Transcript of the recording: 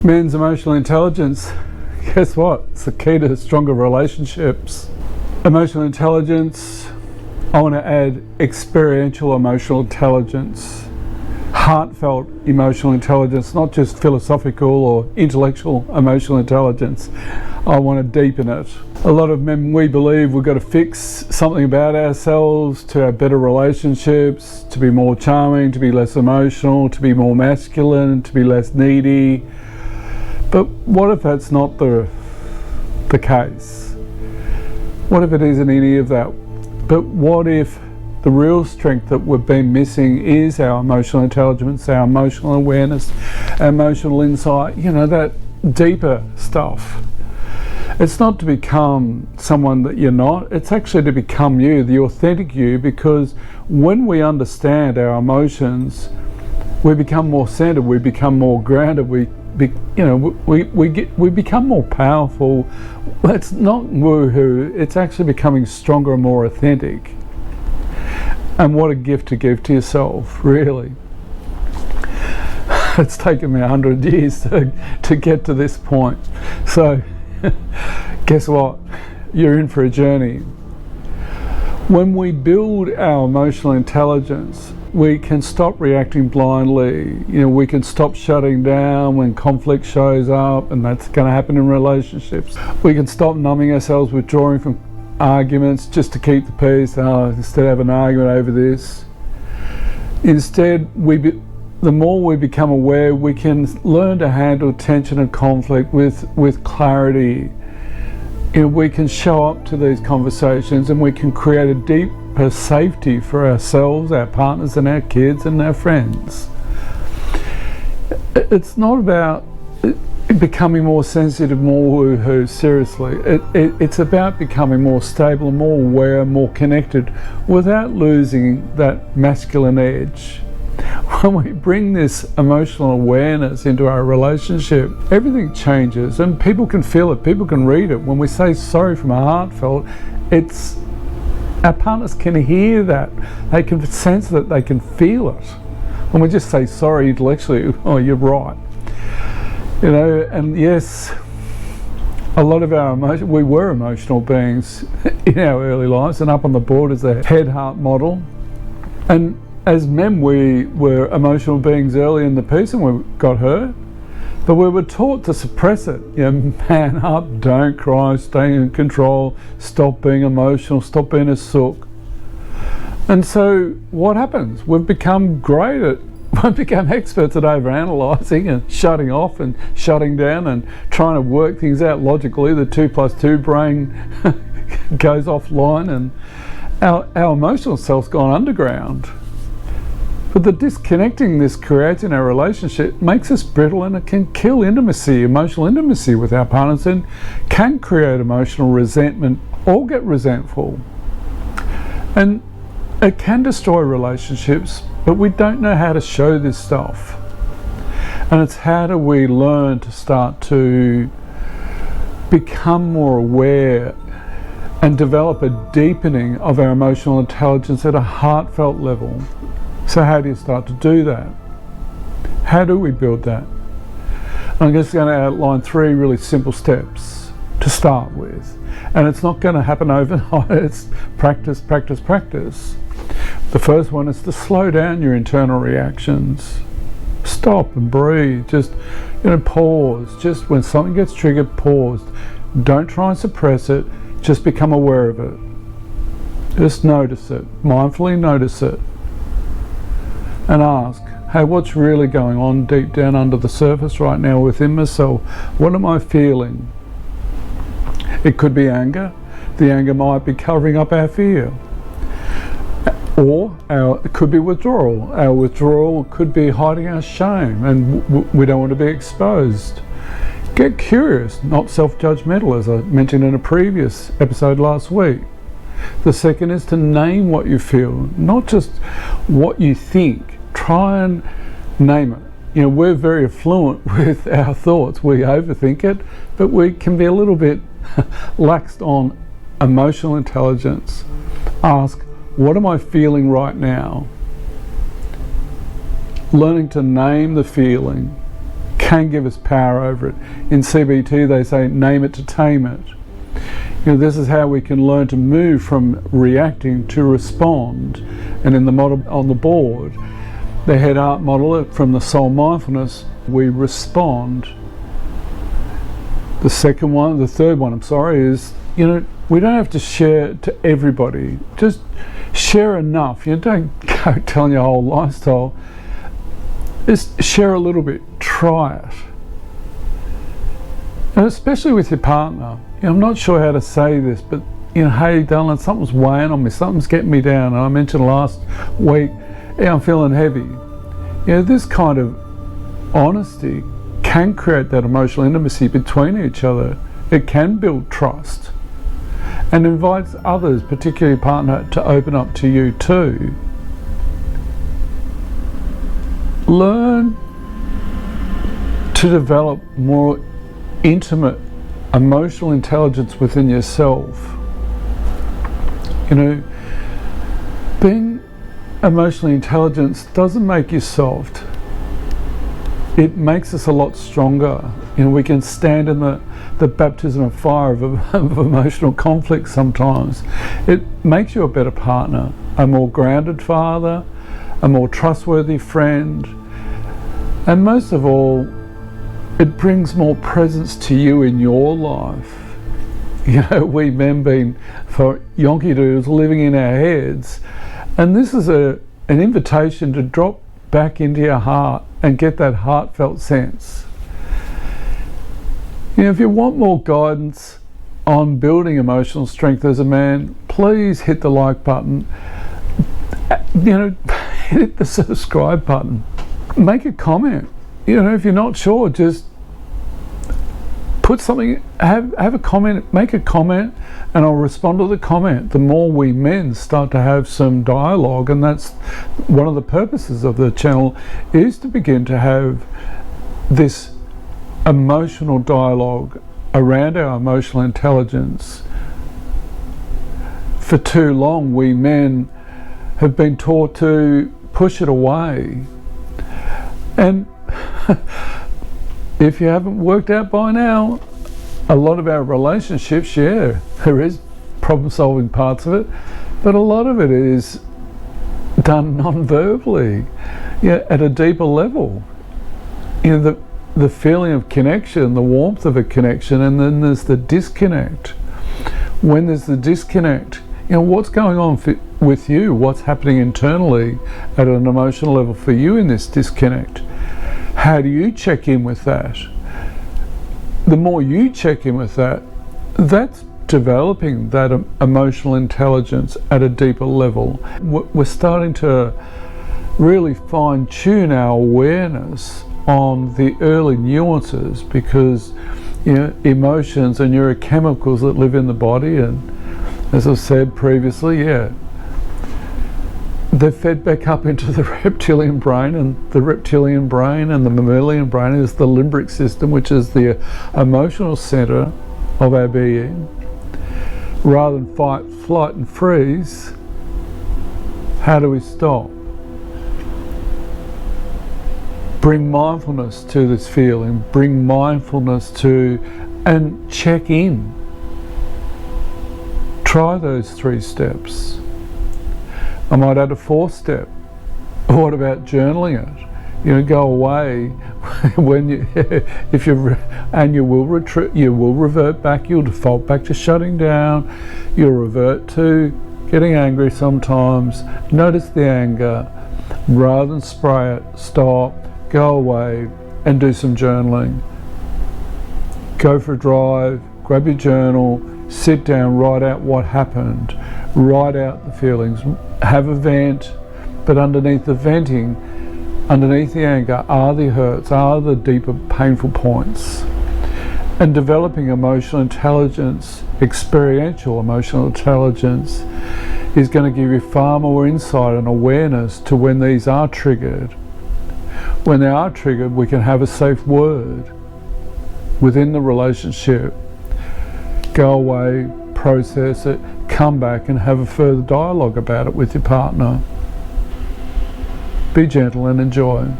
Men's emotional intelligence, guess what? It's the key to stronger relationships. Emotional intelligence, I want to add experiential emotional intelligence, heartfelt emotional intelligence, not just philosophical or intellectual emotional intelligence. I want to deepen it. A lot of men, we believe we've got to fix something about ourselves to have better relationships, to be more charming, to be less emotional, to be more masculine, to be less needy. But what if that's not the case? What if it isn't any of that? But what if the real strength that we've been missing is our emotional intelligence, our emotional awareness, our emotional insight, that deeper stuff. It's not to become someone that you're not, it's actually to become you, the authentic you, because when we understand our emotions, we become more centered, we become more grounded, we become more powerful. It's not woohoo, it's actually becoming stronger and more authentic. And what a gift to give to yourself, really. It's taken me 100 years to get to this point. So, guess what? You're in for a journey. When we build our emotional intelligence, we can stop reacting blindly. We can stop shutting down when conflict shows up, and that's going to happen in relationships. We can stop numbing ourselves, withdrawing from arguments just to keep the peace. Instead of have an argument over this. Instead, the more we become aware, we can learn to handle tension and conflict with clarity. We can show up to these conversations and we can create a deeper safety for ourselves, our partners and our kids and our friends. It's not about becoming more sensitive, more woohoo, seriously. It's about becoming more stable, more aware, more connected without losing that masculine edge. When we bring this emotional awareness into our relationship, everything changes and people can feel it, people can read it. When we say sorry from our heartfelt, our partners can hear that, they can sense it, they can feel it. When we just say sorry intellectually, oh, you're right. And yes, a lot of our emotion, we were emotional beings in our early lives, and up on the board is the head-heart model. And as men, we were emotional beings early in the piece and we got hurt, but we were taught to suppress it. Man up, don't cry, stay in control, stop being emotional, stop being a sook. And so what happens? We've become experts at overanalyzing and shutting off and shutting down and trying to work things out logically. The 2+2 brain goes offline and our emotional self's gone underground. But the disconnecting this creates in our relationship makes us brittle, and it can kill intimacy, emotional intimacy with our partners, and can create emotional resentment or get resentful. And it can destroy relationships, but we don't know how to show this stuff. And it's how do we learn to start to become more aware and develop a deepening of our emotional intelligence at a heartfelt level. So how do you start to do that? How do we build that? I'm just going to outline 3 really simple steps to start with. And it's not going to happen overnight, it's practice, practice, practice. The first one is to slow down your internal reactions. Stop and breathe, just pause. Just when something gets triggered, pause. Don't try and suppress it, just become aware of it. Just notice it, mindfully notice it. And ask, hey, what's really going on deep down under the surface right now within myself? What am I feeling? It could be anger. The anger might be covering up our fear. Or it could be withdrawal. Our withdrawal could be hiding our shame, and we don't want to be exposed. Get curious, not self-judgmental, as I mentioned in a previous episode last week. The second is to name what you feel, not just what you think. Try and name it. We're very fluent with our thoughts. We overthink it, but we can be a little bit laxed on emotional intelligence. Ask, what am I feeling right now? Learning to name the feeling can give us power over it. In CBT they say name it to tame it. This is how we can learn to move from reacting to respond. And in the model on the board, the head art model from the soul mindfulness, we respond. The third one, is, we don't have to share to everybody. Just share enough. Don't go telling your whole lifestyle. Just share a little bit. Try it. And especially with your partner. I'm not sure how to say this, but hey darling, something's weighing on me, something's getting me down. And I mentioned last week, I'm feeling heavy. This kind of honesty can create that emotional intimacy between each other. It can build trust and invites others, particularly your partner, to open up to you too. Learn to develop more intimate emotional intelligence within yourself. Being emotionally intelligent doesn't make you soft. It makes us a lot stronger. We can stand in the baptism of fire of emotional conflict sometimes. It makes you a better partner, a more grounded father, a more trustworthy friend, and most of all, it brings more presence to you in your life. We men being for yonky doodles living in our heads, and this is an invitation to drop back into your heart and get that heartfelt sense. If you want more guidance on building emotional strength as a man, please hit the like button. Hit the subscribe button. Make a comment. If you're not sure, just put something, have a comment, make a comment, and I'll respond to the comment. The more we men start to have some dialogue, and that's one of the purposes of the channel, is to begin to have this emotional dialogue around our emotional intelligence. For too long, we men have been taught to push it away. And if you haven't worked out by now, a lot of our relationships, there is problem-solving parts of it, but a lot of it is done non-verbally, at a deeper level. The feeling of connection, the warmth of a connection, and then there's the disconnect. When there's the disconnect, what's going on with you? What's happening internally at an emotional level for you in this disconnect? How do you check in with that? The more you check in with that, that's developing that emotional intelligence at a deeper level. We're starting to really fine-tune our awareness on the early nuances, because emotions are neurochemicals that live in the body, and as I said previously, they're fed back up into the reptilian brain, and the reptilian brain and the mammalian brain is the limbic system, which is the emotional center of our being. Rather than fight, flight and freeze, how do we stop? Bring mindfulness to this feeling, bring mindfulness to, and check in. Try those 3 steps. I might add a 4th step. What about journaling it? Go away when you will revert back. You'll default back to shutting down. You'll revert to getting angry sometimes. Notice the anger. Rather than spray it, stop, go away, and do some journaling. Go for a drive, grab your journal, sit down, write out what happened, write out the feelings, have a vent, but underneath the venting, underneath the anger, are the hurts, are the deeper painful points. And developing emotional intelligence, experiential emotional intelligence, is going to give you far more insight and awareness to when these are triggered. When they are triggered, we can have a safe word within the relationship. Go away, process it, come back and have a further dialogue about it with your partner. Be gentle and enjoy.